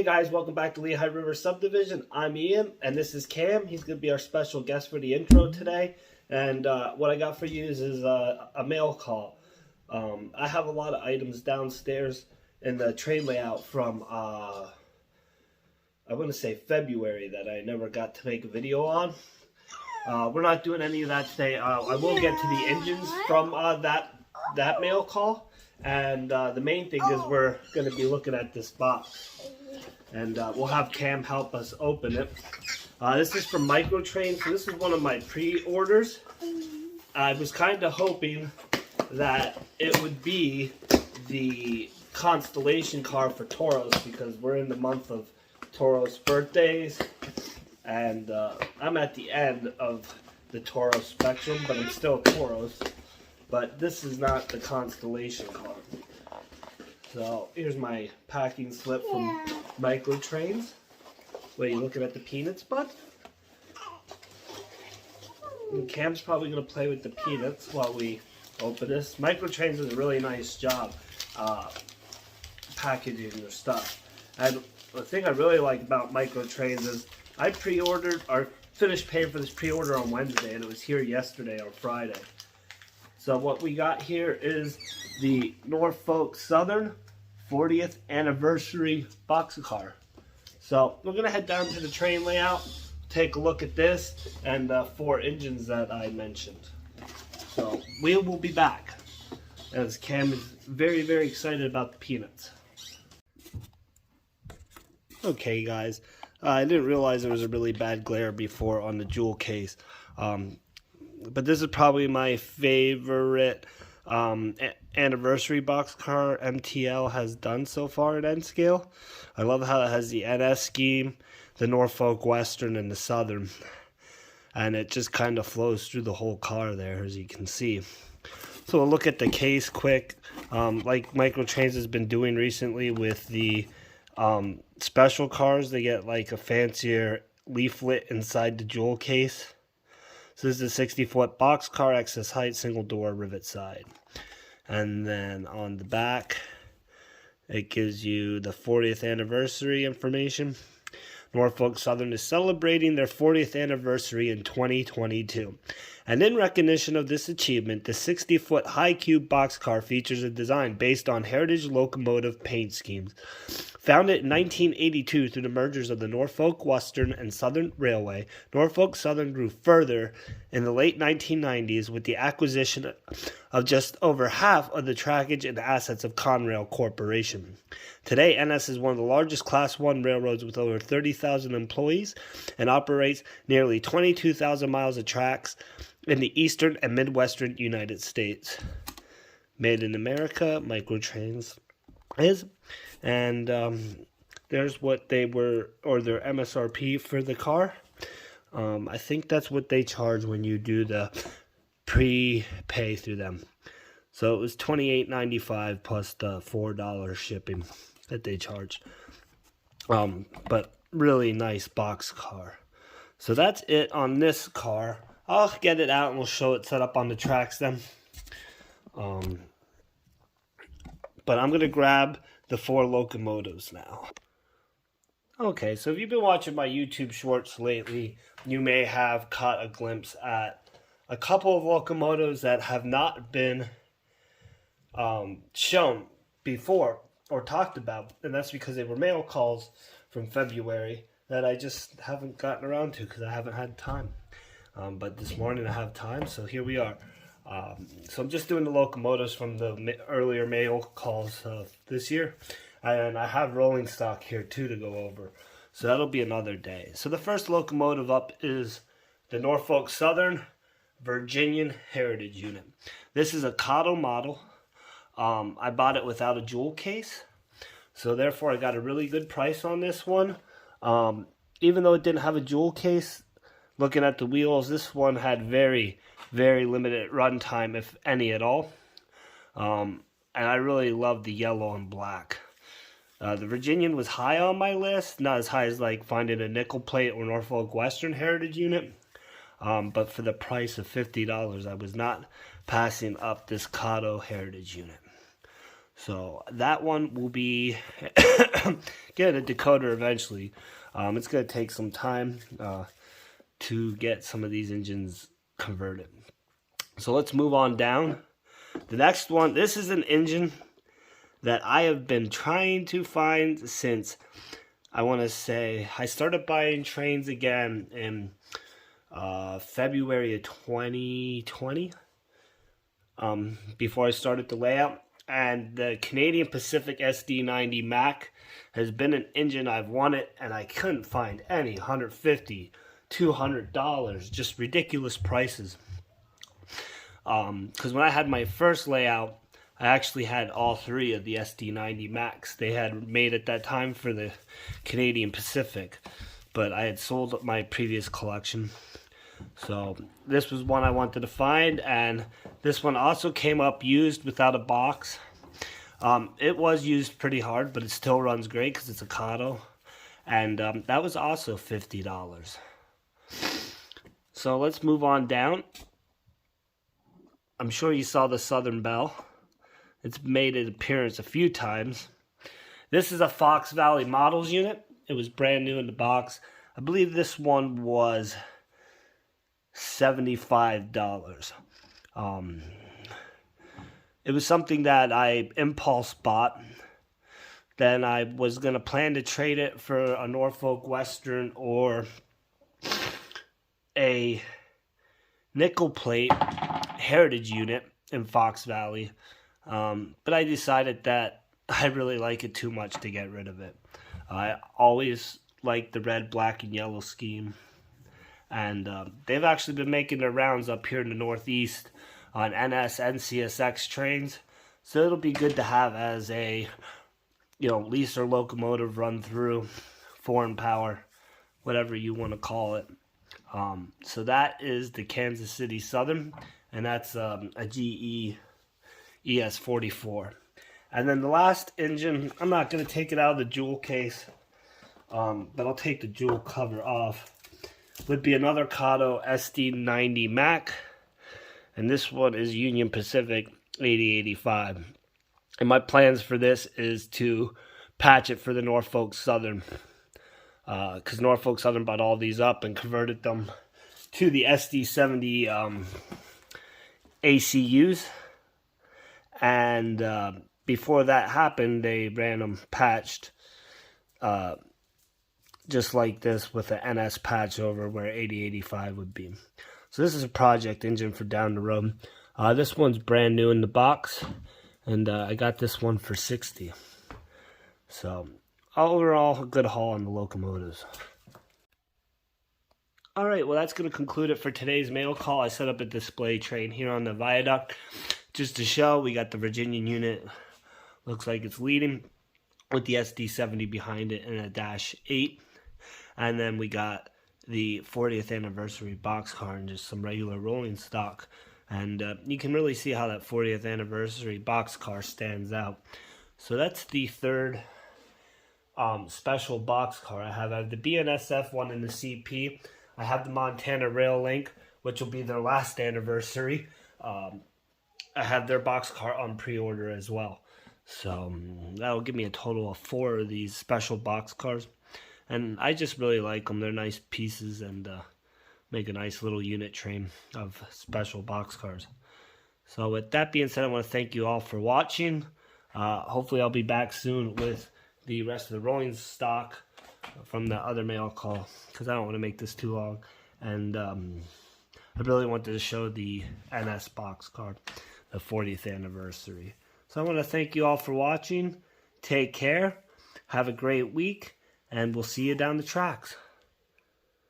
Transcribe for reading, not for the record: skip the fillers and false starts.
guys, welcome back to Lehigh River Subdivision. I'm Ian, and this is Cam. He's going to be our special guest for the intro today. And what I got for you is a mail call. I have a lot of items downstairs in the train layout from, I want to say February, that I never got to make a video on. We're not doing any of that today. I will get to the engines from that mail call. And the main thing is we're going to be looking at this box. And we'll have Cam help us open it. This is from Microtrains. So this is one of my pre-orders. I was kind of hoping that it would be the constellation car for Toros, because we're in the month of Toros birthdays. And I'm at the end of the Toros spectrum, but I'm still Toros. But this is not the constellation car. So here's my packing slip from Microtrains. Wait, you looking at the peanuts, bud? And Cam's probably going to play with the peanuts while we open this. Microtrains does a really nice job packaging their stuff. And the thing I really like about Microtrains is I pre-ordered, or finished paying for this pre-order on Wednesday, and it was here yesterday on Friday. So what we got here is the Norfolk Southern 40th anniversary Boxcar. So we're going to head down to the train layout, take a look at this, and 4 engines that I mentioned. So we will be back, as Cam is very, very excited about the peanuts. Okay guys, I didn't realize there was a really bad glare before on the jewel case. But this is probably my favorite anniversary boxcar MTL has done so far at N scale. I love how it has the NS scheme, the Norfolk Western, and the Southern. And it just kind of flows through the whole car there, as you can see. So we'll look at the case quick. Like Microtrains has been doing recently with the special cars. They get like a fancier leaflet inside the jewel case. So this is a 60-foot boxcar, excess height, single door, rivet side. And then on the back, it gives you the 40th anniversary information. Norfolk Southern is celebrating their 40th anniversary in 2022. And in recognition of this achievement, the 60-foot high-cube boxcar features a design based on heritage locomotive paint schemes. Founded in 1982 through the mergers of the Norfolk Western and Southern Railway, Norfolk Southern grew further in the late 1990s with the acquisition of just over half of the trackage and assets of Conrail Corporation. Today, NS is one of the largest Class 1 railroads with over 30,000 employees and operates nearly 22,000 miles of tracks in the eastern and midwestern United States. Made in America, Microtrains is. And there's what they were, or their MSRP for the car. I think that's what they charge when you do the prepay through them. So it was $28.95 plus the $4 shipping that they charge. But really nice box car. So that's it on this car. I'll get it out and we'll show it set up on the tracks then. But I'm going to grab the 4 locomotives now. Okay, so if you've been watching my YouTube shorts lately, you may have caught a glimpse at a couple of locomotives that have not been shown before or talked about, and that's because they were mail calls from February that I just haven't gotten around to because I haven't had time. But this morning I have time, so here we are. So I'm just doing the locomotives from the earlier mail calls this year. And I have rolling stock here too to go over. So that'll be another day. So the first locomotive up is the Norfolk Southern Virginian Heritage Unit. This is a Cotto model. I bought it without a jewel case. So therefore I got a really good price on this one. Even though it didn't have a jewel case, looking at the wheels, this one had very, very limited run time, if any at all. And I really love the yellow and black. The Virginian was high on my list, not as high as like finding a nickel plate or Norfolk Western Heritage Unit. But for the price of $50, I was not passing up this Cotto Heritage Unit. So that one will be getting a decoder eventually. It's going to take some time to get some of these engines converted. So let's move on down. The next one, this is an engine that I have been trying to find since, I want to say, I started buying trains again in February of 2020, before I started the layout. And the Canadian Pacific SD90 Mac has been an engine I've wanted, and I couldn't find any. $150, $200, just ridiculous prices. Because when I had my first layout, I actually had all three of the SD90 Macs. They had made at that time for the Canadian Pacific, but I had sold my previous collection. So this was one I wanted to find, and this one also came up used without a box. It was used pretty hard, but it still runs great because it's a Kato, and that was also $50. So let's move on down. I'm sure you saw the Southern Belle. It's made an appearance a few times. This is a Fox Valley Models unit. It was brand new in the box. I believe this one was $75. It was something that I impulse bought. Then I was going to plan to trade it for a Norfolk Western or a nickel plate heritage unit in Fox Valley. But I decided that I really like it too much to get rid of it. I always liked the red, black, and yellow scheme. And they've actually been making their rounds up here in the Northeast on NS and CSX trains. So it'll be good to have as a, lease or locomotive run through, foreign power, whatever you want to call it. So that is the Kansas City Southern, and that's a GE ES44. And then the last engine, I'm not going to take it out of the jewel case, but I'll take the jewel cover off, would be another Kato SD90 Mac, and this one is Union Pacific 8085. And my plans for this is to patch it for the Norfolk Southern, because Norfolk Southern bought all these up and converted them to the SD70 ACUs. And before that happened, they ran them patched just like this with an NS patch over where 8085 would be. So this is a project engine for down the road. This one's brand new in the box, and I got this one for $60. So overall, a good haul on the locomotives. Alright, well that's going to conclude it for today's mail call. I set up a display train here on the viaduct just to show. We got the Virginian unit, looks like it's leading, with the SD70 behind it and a -8. And then we got the 40th anniversary boxcar and just some regular rolling stock. And you can really see how that 40th anniversary boxcar stands out. So that's the third special boxcar I have. I have the BNSF one and the CP. I have the Montana Rail Link, which will be their last anniversary. I have their boxcar on pre-order as well. So that'll give me a total of 4 of these special boxcars. And I just really like them. They're nice pieces and make a nice little unit train of special boxcars. So with that being said, I want to thank you all for watching. Hopefully I'll be back soon with the rest of the rolling stock from the other mail call, because I don't want to make this too long. And I really wanted to show the NS boxcar, the 40th anniversary. So I want to thank you all for watching. Take care. Have a great week. And we'll see you down the tracks.